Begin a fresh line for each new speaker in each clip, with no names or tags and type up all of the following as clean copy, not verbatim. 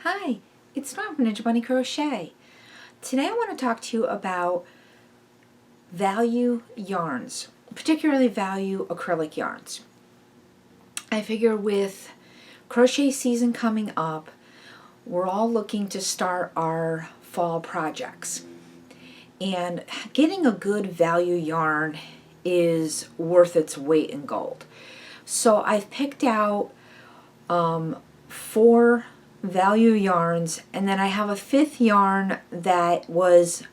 Hi, it's Dawn from Ninja Bunny Crochet. Today I want to talk to you about value yarns, particularly value acrylic yarns. I figure with crochet season coming up, we're all looking to start our fall projects. And getting a good value yarn is worth its weight in gold. So I've picked out 4 value yarns, and then I have a 5th yarn that was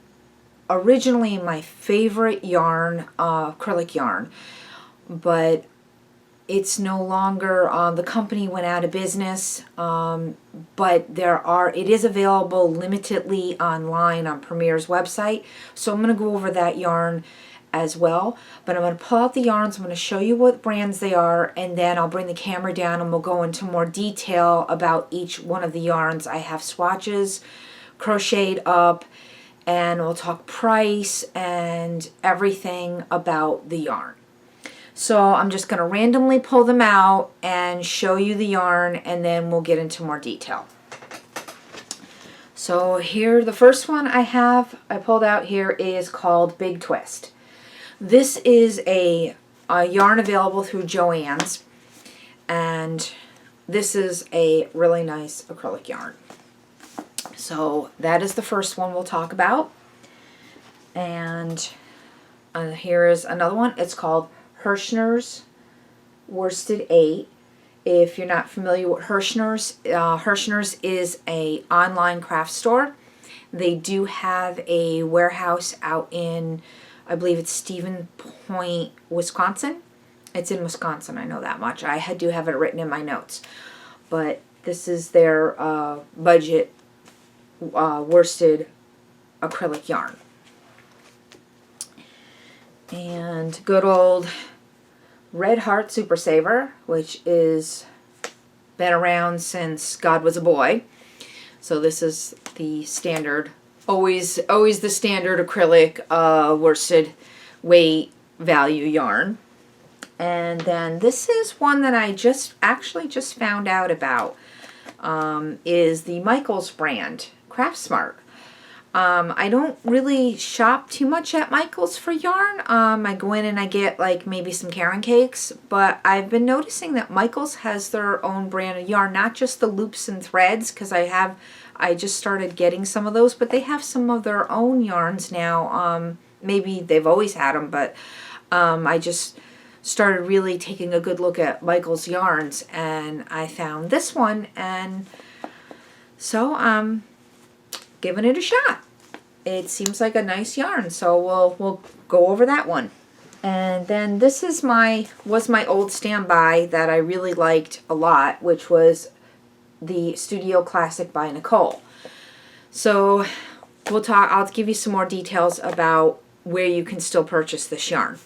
originally my favorite yarn, acrylic yarn, but it's no longer, the company went out of business, but it is available limitedly online on Premier's website, so I'm going to go over that yarn as well. But I'm going to pull out the yarns, I'm going to show you what brands they are, and then I'll bring the camera down and we'll go into more detail about each one of the yarns. I have swatches crocheted up, and we'll talk price and everything about the yarn. So I'm just going to randomly pull them out and show you the yarn, and then we'll get into more detail. So here, the first one I pulled out here is called Big Twist. This is a yarn available through Joann's, and this is a really nice acrylic yarn. So that is the first one we'll talk about. And here is another one. It's called Hirschner's Worsted 8. If you're not familiar with Hirschner's is an online craft store. They do have a warehouse out in, I believe it's Stevens Point, Wisconsin. It's in Wisconsin, I know that much. I do have it written in my notes. But this is their budget worsted acrylic yarn. And good old Red Heart Super Saver, which is been around since God was a boy. So this is the standard, always the standard acrylic worsted weight value yarn. And then this is one that I just found out about, is the Michaels brand, Craftsmart. I don't really shop too much at Michaels for yarn. I go in and I get like maybe some Karen cakes, but I've been noticing that Michaels has their own brand of yarn, not just the loops and threads, because I just started getting some of those, but they have some of their own yarns now. Maybe they've always had them, but I just started really taking a good look at Michaels yarns, and I found this one, and so I'm giving it a shot. It seems like a nice yarn, so we'll go over that one. And then this is was my old standby that I really liked a lot, which was the Studio Classic by Nicole. So I'll give you some more details about where you can still purchase this yarn.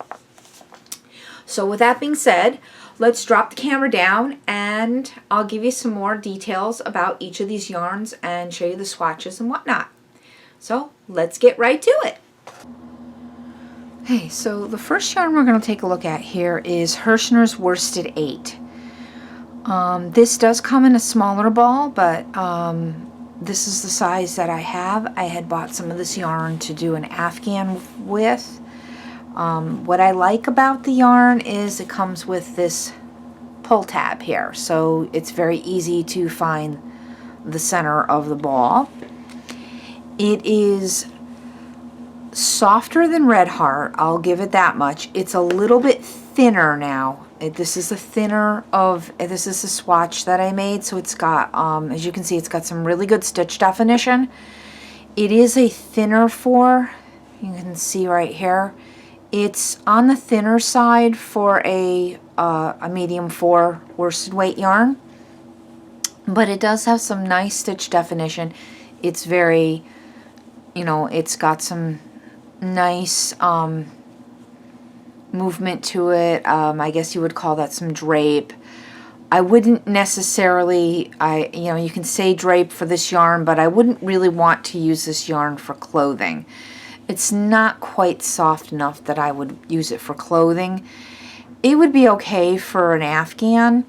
So with that being said, let's drop the camera down and I'll give you some more details about each of these yarns and show you the swatches and whatnot. So let's get right to it. Okay, so the first yarn we're going to take a look at here is Hirschner's Worsted 8. This does come in a smaller ball, but this is the size that I have. I had bought some of this yarn to do an Afghan with. What I like about the yarn is it comes with this pull tab here, so it's very easy to find the center of the ball. It is softer than Red Heart, I'll give it that much. It's a little bit thinner now. This is the swatch that I made, so it's got, as you can see, it's got some really good stitch definition. It is a thinner 4, you can see right here. It's on the thinner side for a medium 4 worsted weight yarn, but it does have some nice stitch definition. It's very, it's got some nice movement to it. I guess you would call that some drape. I wouldn't necessarily, you can say drape for this yarn, but I wouldn't really want to use this yarn for clothing. It's not quite soft enough that I would use it for clothing. It would be okay for an Afghan.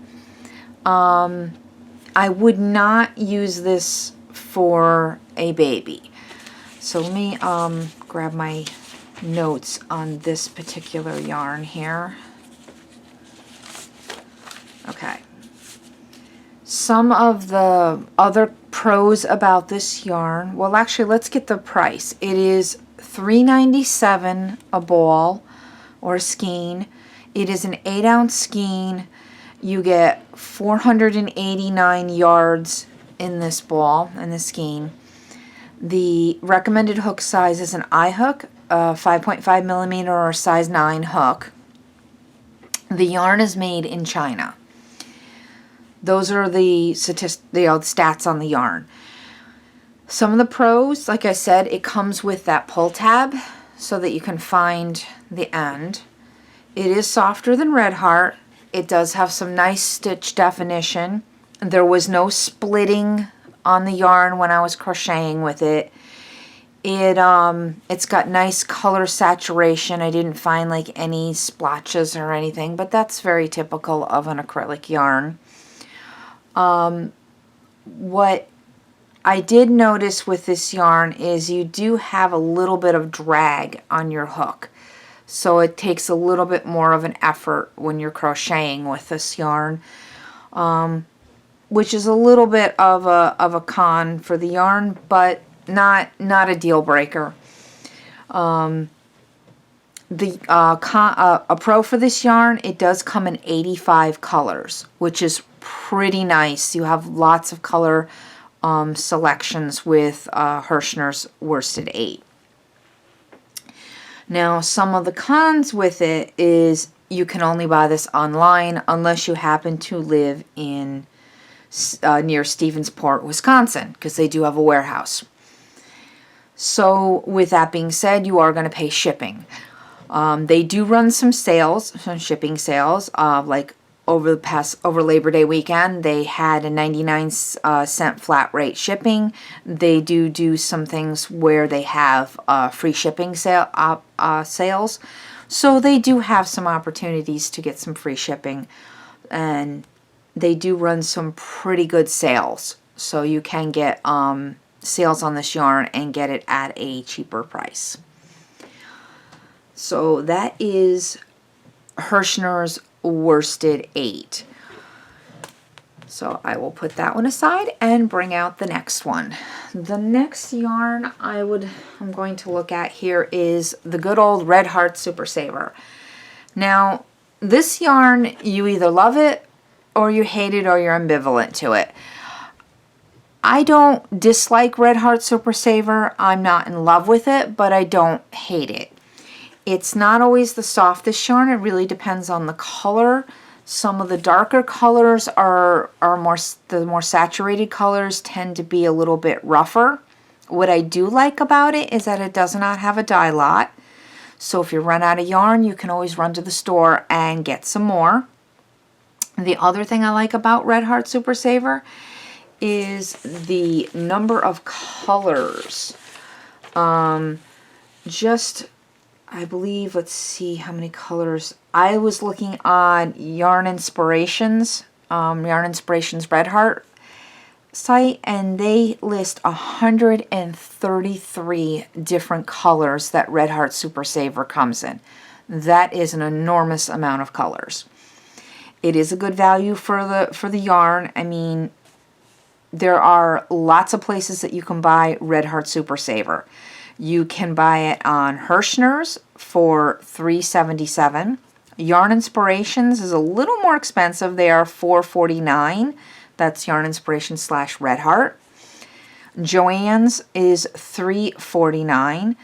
I would not use this for a baby. So let me grab my notes on this particular yarn here. Okay. Some of the other pros about this yarn, well, actually, let's get the price. It is $3.97 a ball or a skein. It is an 8-ounce skein. You get 489 yards in this ball, in this skein. The recommended hook size is an I hook, a 5.5 millimeter or a size 9 hook. The yarn is made in China. Those are the stats on the yarn. Some of the pros, like I said, it comes with that pull tab so that you can find the end. It is softer than Red Heart. It does have some nice stitch definition. There was no splitting on the yarn when I was crocheting with it. It's got nice color saturation. I didn't find like any splotches or anything, but that's very typical of an acrylic yarn. What I did notice with this yarn is you do have a little bit of drag on your hook. So it takes a little bit more of an effort when you're crocheting with this yarn, which is a little bit of a con for the yarn, but not a deal breaker. A pro for this yarn, it does come in 85 colors, which is pretty nice. You have lots of color selections with Hirschner's Worsted 8. Now, some of the cons with it is you can only buy this online unless you happen to live in near Stephensport, Wisconsin, because they do have a warehouse. So with that being said, you are going to pay shipping. They do run some sales, some shipping sales, like over Labor Day weekend, they had a 99-cent flat rate shipping. They do some things where they have free shipping sales. So they do have some opportunities to get some free shipping. And they do run some pretty good sales. So you can get sales on this yarn and get it at a cheaper price. So that is Hirschner's Worsted 8. So I will put that one aside and bring out the next one. The next yarn I'm going to look at here is the good old Red Heart Super Saver. Now, this yarn, you either love it or you hate it or you're ambivalent to it. I don't dislike Red Heart Super Saver. I'm not in love with it, but I don't hate it. It's not always the softest yarn. It really depends on the color. Some of the darker colors are the more saturated colors tend to be a little bit rougher. What I do like about it is that it does not have a dye lot. So if you run out of yarn, you can always run to the store and get some more. The other thing I like about Red Heart Super Saver is the number of colors. I believe, let's see how many colors. I was looking on Yarn Inspirations Red Heart site, and they list 133 different colors that Red Heart Super Saver comes in. That is an enormous amount of colors. It is a good value for the yarn. I mean, there are lots of places that you can buy Red Heart Super Saver. You can buy it on Hirschner's for $3.77. Yarn Inspirations is a little more expensive. They are $4.49. That's Yarn Inspirations / Red Heart. Joann's is $3.49.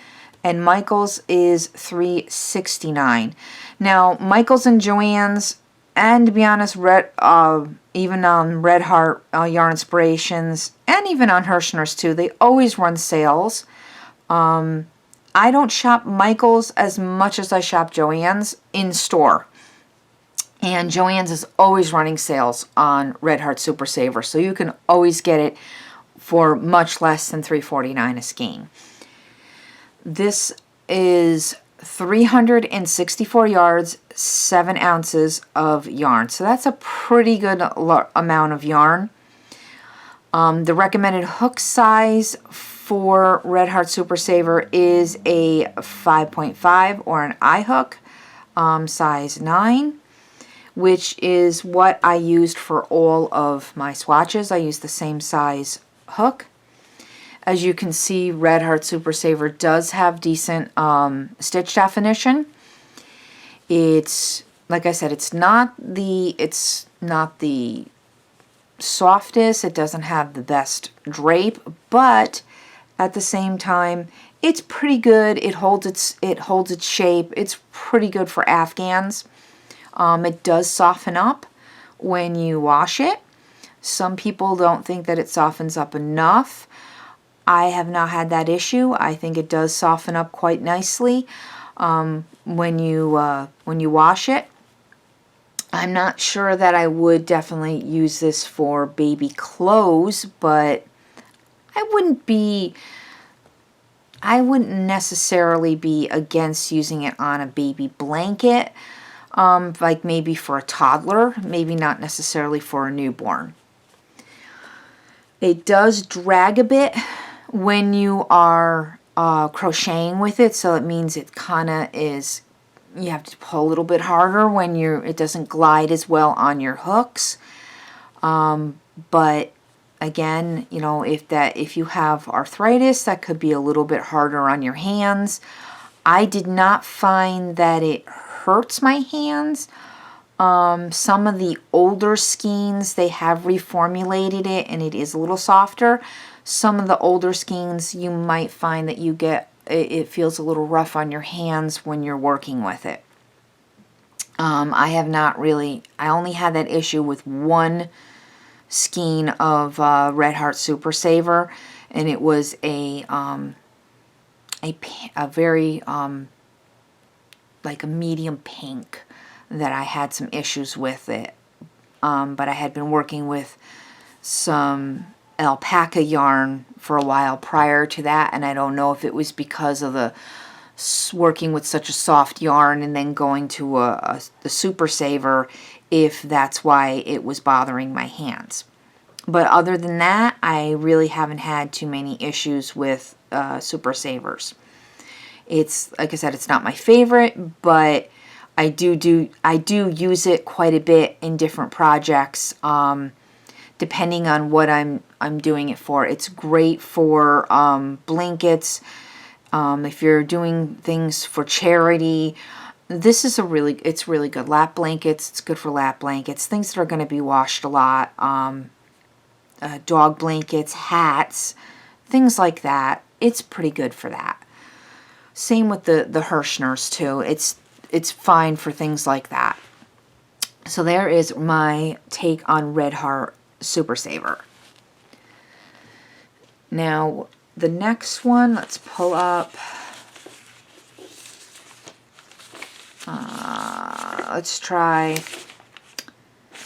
And Michael's is $3.69. Now, Michael's and Joann's, and to be honest, even on Red Heart Yarn Inspirations, and even on Hirschner's too, they always run sales. I don't shop Michael's as much as I shop Joann's in store. And Joann's is always running sales on Red Heart Super Saver, so you can always get it for much less than $3.49 a skein. This is 364 yards, 7 ounces of yarn. So that's a pretty good amount of yarn. The recommended hook size for Red Heart Super Saver is a 5.5 or an eye hook, size 9, which is what I used for all of my swatches. I used the same size hook. As you can see, Red Heart Super Saver does have decent stitch definition. It's, like I said, it's not the softest. It doesn't have the best drape, but at the same time, it's pretty good. It holds its shape. It's pretty good for Afghans. It does soften up when you wash it. Some people don't think that it softens up enough. I have not had that issue. I think it does soften up quite nicely when you wash it. I'm not sure that I would definitely use this for baby clothes, but I wouldn't necessarily be against using it on a baby blanket, like maybe for a toddler, maybe not necessarily for a newborn. It does drag a bit when you are crocheting with it, so it means it kind of is, you have to pull a little bit harder when it doesn't glide as well on your hooks. But again, you know, if you have arthritis, that could be a little bit harder on your hands. I did not find that it hurts my hands. Some of the older skeins, they have reformulated it and it is a little softer. Some of the older skeins, you might find that it feels a little rough on your hands when you're working with it. I only had that issue with one skein of Red Heart Super Saver, and it was a very like a medium pink that I had some issues with it. But I had been working with some alpaca yarn for a while prior to that, and I don't know if it was because of the working with such a soft yarn and then going to the Super Saver, if that's why it was bothering my hands. But other than that, I really haven't had too many issues with Super Savers. It's, like I said, it's not my favorite, but I do use it quite a bit in different projects, depending on what I'm doing it for. It's great for blankets. If you're doing things for charity, this is it's really good. Lap blankets, it's good for lap blankets. Things that are going to be washed a lot. Dog blankets, hats, things like that. It's pretty good for that. Same with the Hirschners too. It's fine for things like that. So there is my take on Red Heart Super Saver. Now, the next one, let's pull up. Let's try,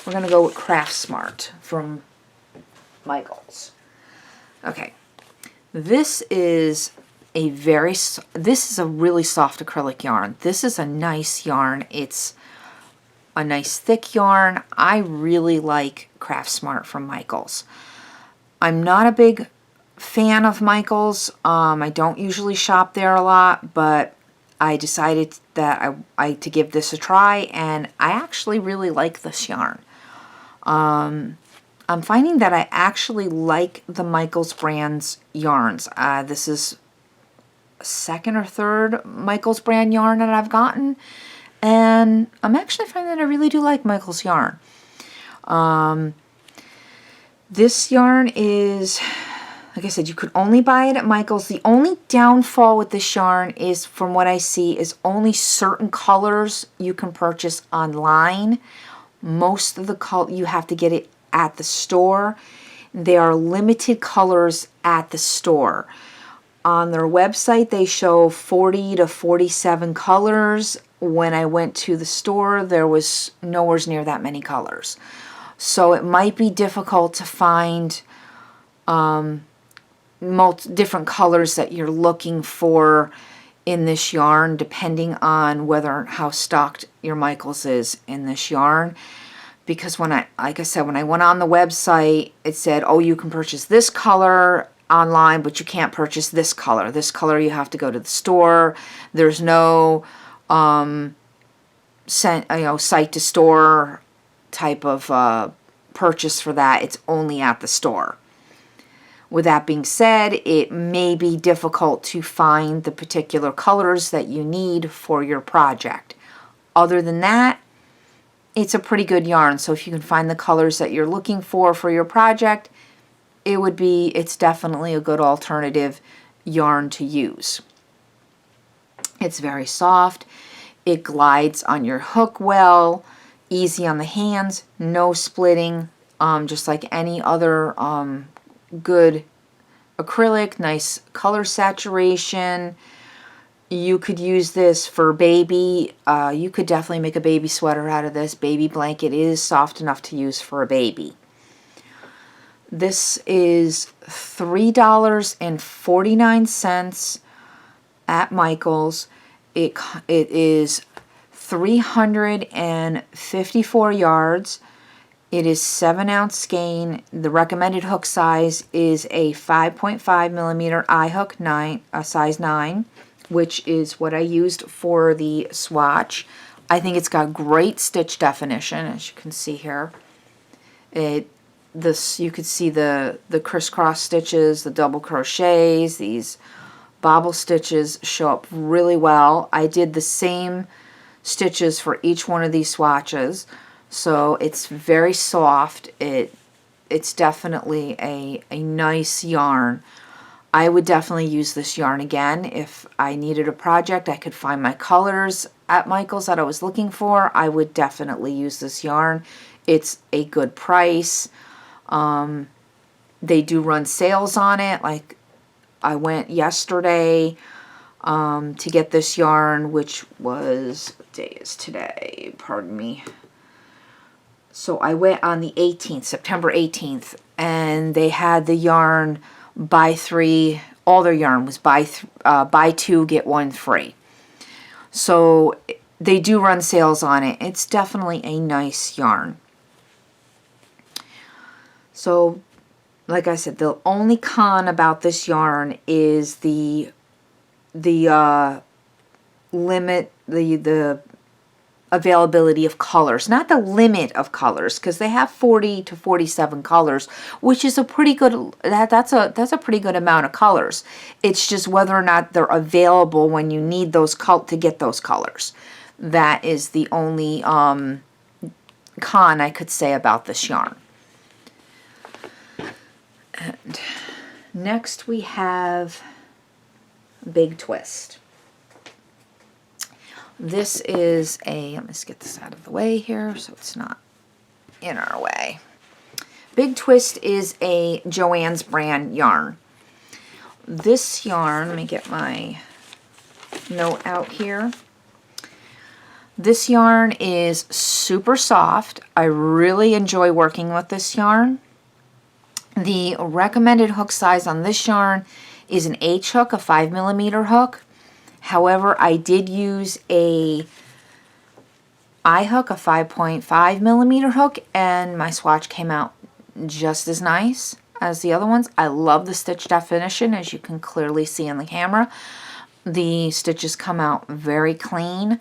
we're going to go with Craftsmart from Michaels. Okay. This is a really soft acrylic yarn. This is a nice yarn. It's a nice thick yarn. I really like Craftsmart from Michaels. I'm not a big fan of Michaels. I don't usually shop there a lot, but I decided that to give this a try, and I actually really like this yarn. I'm finding that I actually like the Michaels brand's yarns. This is second or third Michaels brand yarn that I've gotten, and I'm actually finding that I really do like Michaels yarn. This yarn is, like I said, you could only buy it at Michaels. The only downfall with this yarn is, from what I see, is only certain colors you can purchase online. Most of the you have to get it at the store. There are limited colors at the store. On their website, they show 40 to 47 colors. When I went to the store, there was nowhere near that many colors. So it might be difficult to find different colors that you're looking for in this yarn, depending on how stocked your Michaels is in this yarn. because like I said, when I went on the website, it said, oh, you can purchase this color online, but you can't purchase this color. This color you have to go to the store. There's no site to store type of purchase for that. It's only at the store. With that being said, it may be difficult to find the particular colors that you need for your project. Other than that, it's a pretty good yarn. So if you can find the colors that you're looking for your project, it's definitely a good alternative yarn to use. It's very soft. It glides on your hook well, easy on the hands, no splitting, just like any other good acrylic, nice color saturation. You could use this for baby. You could definitely make a baby sweater out of this. Baby blanket is soft enough to use for a baby. This is $3.49 at Michael's. It is 354 yards. It is 7-ounce skein. The recommended hook size is a 5.5 millimeter eye hook, size 9, which is what I used for the swatch. I think it's got great stitch definition, as you can see here. You could see the crisscross stitches, the double crochets, these bobble stitches show up really well. I did the same stitches for each one of these swatches. So it's very soft. It's definitely a nice yarn. I would definitely use this yarn again. If I needed a project, I could find my colors at Michael's that I was looking for, I would definitely use this yarn. It's a good price. They do run sales on it. Like I went yesterday to get this yarn, which was, what day is today? Pardon me. So I went on the 18th, September 18th, and they had the yarn buy 3. All their yarn was buy 2, get 1 free. So they do run sales on it. It's definitely a nice yarn. So, like I said, the only con about this yarn is the limit, the availability of colors. Not the limit of colors, because they have 40 to 47 colors, which is a pretty good, that's a pretty good amount of colors. It's just whether or not they're available when you need those to get those colors. That is the only con I could say about this yarn. And next we have Big Twist. This is let me just get this out of the way here so it's not in our way. Big Twist is a Joann's brand yarn. This yarn, let me get my note out here. This yarn is super soft. I really enjoy working with this yarn. The recommended hook size on this yarn is an H hook, a 5 millimeter hook. However, I did use a I hook, a 5.5 millimeter hook, and my swatch came out just as nice as the other ones. I love the stitch definition, as you can clearly see in the camera. The stitches come out very clean.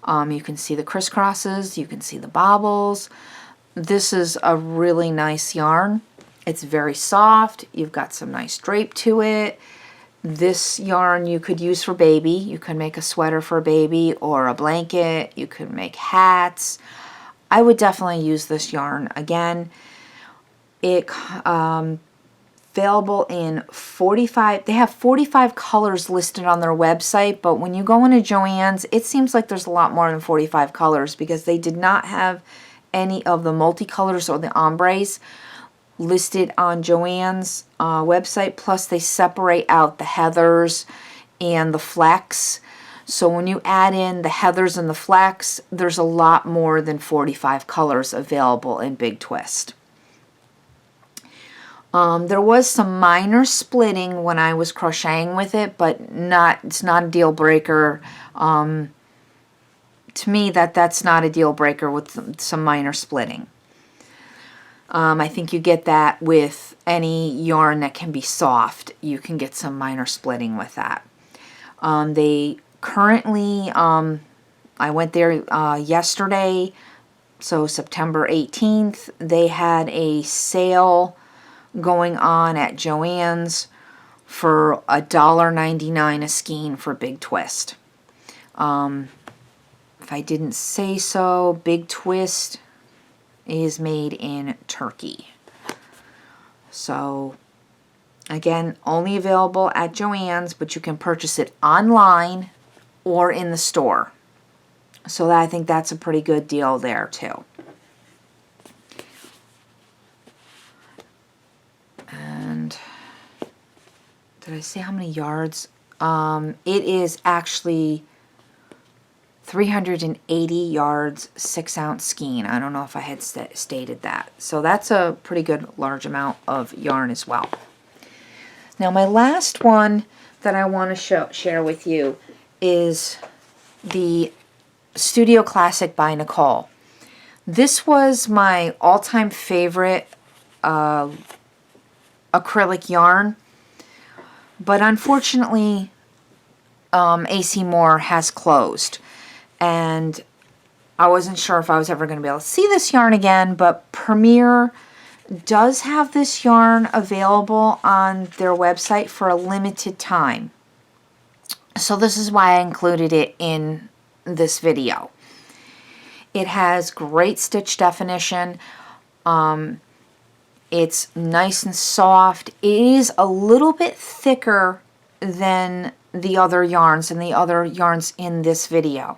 You can see the crisscrosses, you can see the bobbles. This is a really nice yarn. It's very soft. You've got some nice drape to it. This yarn you could use for baby. You could make a sweater for a baby or a blanket. You could make hats. I would definitely use this yarn again. It available in 45. They have 45 colors listed on their website, but when you go into Joann's, it seems like there's a lot more than 45 colors because they did not have any of the multicolors or the ombres listed on Joann's website. Plus they separate out the heathers and the flecks. So when you add in the heathers and the flecks, there's a lot more than 45 colors available in Big Twist. There was some minor splitting when I was crocheting with it, but it's not a deal breaker. To me, that's not a deal breaker with some minor splitting. I think you get that with any yarn that can be soft. You can get some minor splitting with that. They currently, I went there yesterday, so September 18th. They had a sale going on at Joann's for $1.99 a skein for Big Twist. If I didn't say so, Big Twist is made in Turkey. So again, only available at Joann's, but you can purchase it online or in the store. So I think that's a pretty good deal there too. And did I say how many yards? It is actually 380 yards, 6-ounce skein. I don't know if I had stated that. So that's a pretty good large amount of yarn as well. Now my last one that I want to share with you is the Studio Classic by Nicole. This was my all-time favorite acrylic yarn, but unfortunately AC Moore has closed. And I wasn't sure if I was ever going to be able to see this yarn again, but Premier does have this yarn available on their website for a limited time. So this is why I included it in this video. It has great stitch definition. It's nice and soft. It is a little bit thicker than the other yarns and the other yarns in this video.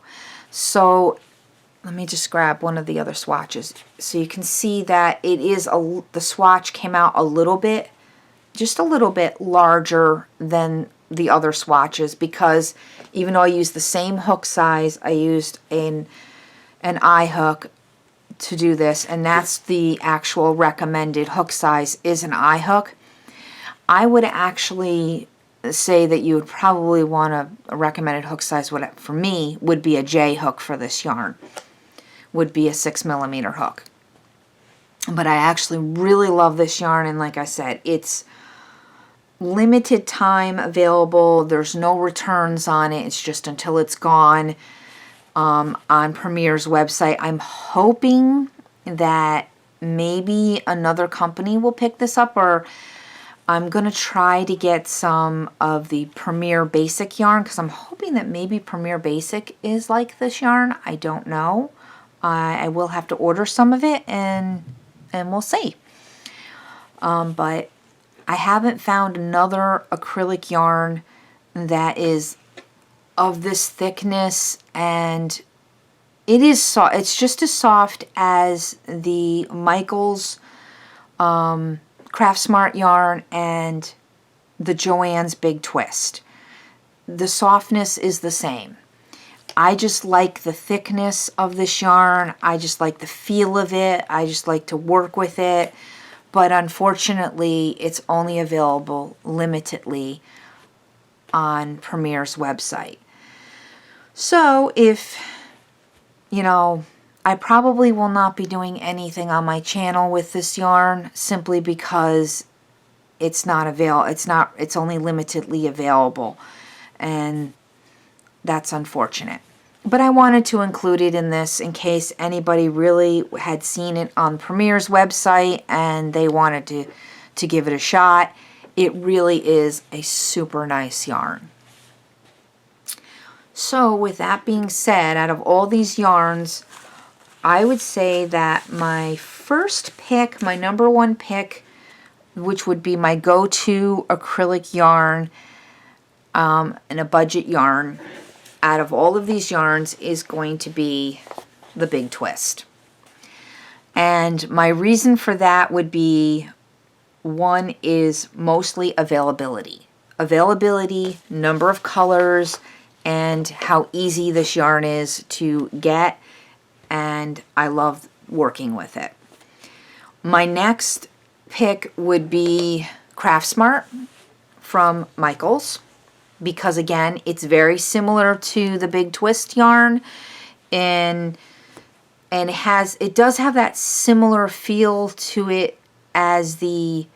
So let me just grab one of the other swatches so you can see that it is the swatch came out a little bit, just a little bit larger than the other swatches, because even though I used the same hook size, I used an eye hook to do this, and that's the actual recommended hook size is an eye hook. I would actually say that you would probably want a recommended hook size, for me, would be a J hook for this yarn. Would be a 6mm hook. But I actually really love this yarn, and like I said, it's limited time available. There's no returns on it. It's just until it's gone on Premier's website. I'm hoping that maybe another company will pick this up, or I'm going to try to get some of the Premier Basic yarn, because I'm hoping that maybe Premier Basic is like this yarn. I don't know. I will have to order some of it, and we'll see. But I haven't found another acrylic yarn that is of this thickness, and it is soft. It's just as soft as the Michaels Craftsmart yarn and the Joann's Big Twist. The softness is the same. I just like the thickness of this yarn. I just like the feel of it. I just like to work with it. But unfortunately, it's only available limitedly on Premier's website. So if, I probably will not be doing anything on my channel with this yarn, simply because it's not available. It's only limitedly available, and that's unfortunate. But I wanted to include it in this in case anybody really had seen it on Premier's website and they wanted to give it a shot. It really is a super nice yarn. So with that being said, out of all these yarns, I would say that my first pick, my number one pick, which would be my go-to acrylic yarn and a budget yarn, out of all of these yarns is going to be the Big Twist. And my reason for that would be, one is mostly availability. Availability, number of colors, and how easy this yarn is to get, and I love working with it. My next pick would be Craftsmart from Michaels, because again, it's very similar to the Big Twist yarn in And it does have that similar feel to it as the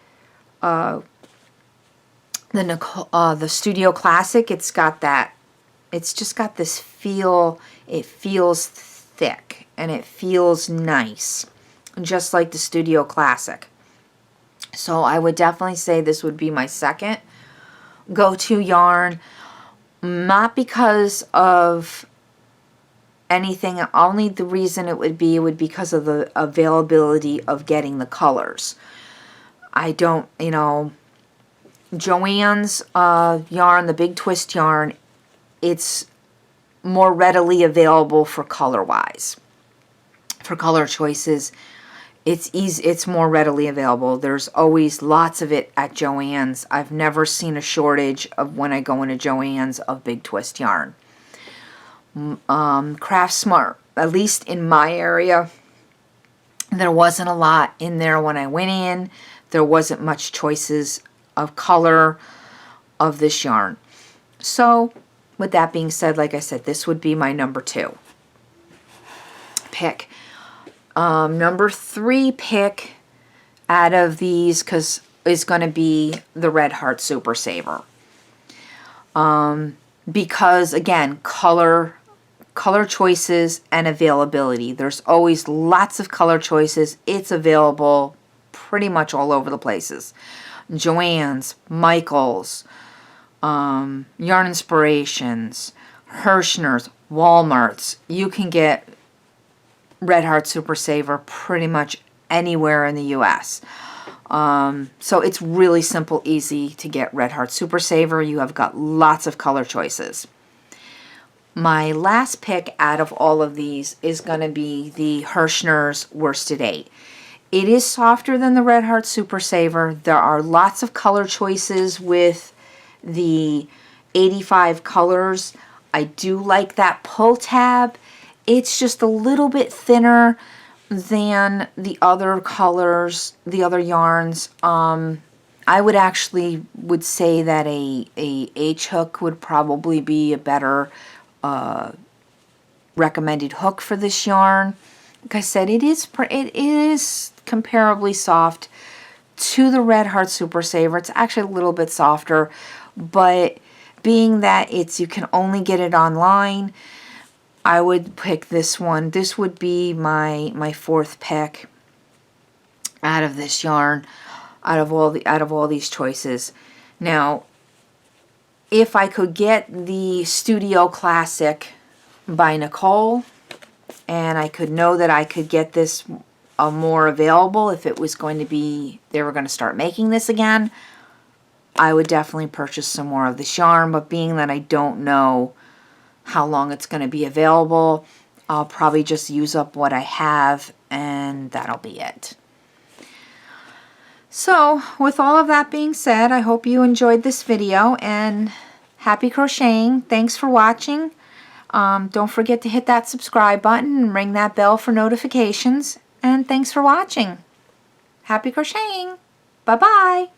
Nicole, the Studio Classic. It's just got this feel. It feels thick and it feels nice, just like the Studio Classic. So I would definitely say this would be my second go-to yarn. Not because of anything, only the reason it would be because of the availability of getting the colors. I don't, Joann's yarn, the Big Twist yarn, it's more readily available for color-wise. For color choices, it's easy. It's more readily available. There's always lots of it at Joann's. I've never seen a shortage of when I go into Joann's of Big Twist yarn. Craftsmart, at least in my area, there wasn't a lot in there when I went in. There wasn't much choices of color of this yarn. So, with that being said, like I said, this would be my number 2 pick. Number 3 pick out of these is going to be the Red Heart Super Saver. Because, again, color choices and availability. There's always lots of color choices. It's available pretty much all over the places. Joann's, Michael's, Yarn Inspirations, Hirschner's, Walmart's. You can get Red Heart Super Saver pretty much anywhere in the U.S. So it's really simple, easy to get Red Heart Super Saver. You have got lots of color choices. My last pick out of all of these is going to be the Hirschner's Worsted 8. It is softer than the Red Heart Super Saver. There are lots of color choices with the 85 colors. I do like that pull tab. It's just a little bit thinner than the other colors, the other yarns. I would say that a H hook would probably be a better recommended hook for this yarn. Like I said, it is comparably soft to the Red Heart Super Saver. It's actually a little bit softer, but being that you can only get it online, I would pick this one. This would be my 4th pick out of this yarn, out of all these choices. Now, if I could get the Studio Classic by Nicole, and I could know that I could get this more available if it was going to be, they were going to start making this again, I would definitely purchase some more of this yarn. But being that I don't know how long it's going to be available, I'll probably just use up what I have, and that'll be it. So, with all of that being said, I hope you enjoyed this video, and happy crocheting. Thanks for watching. Don't forget to hit that subscribe button and ring that bell for notifications. And thanks for watching. Happy crocheting. Bye-bye.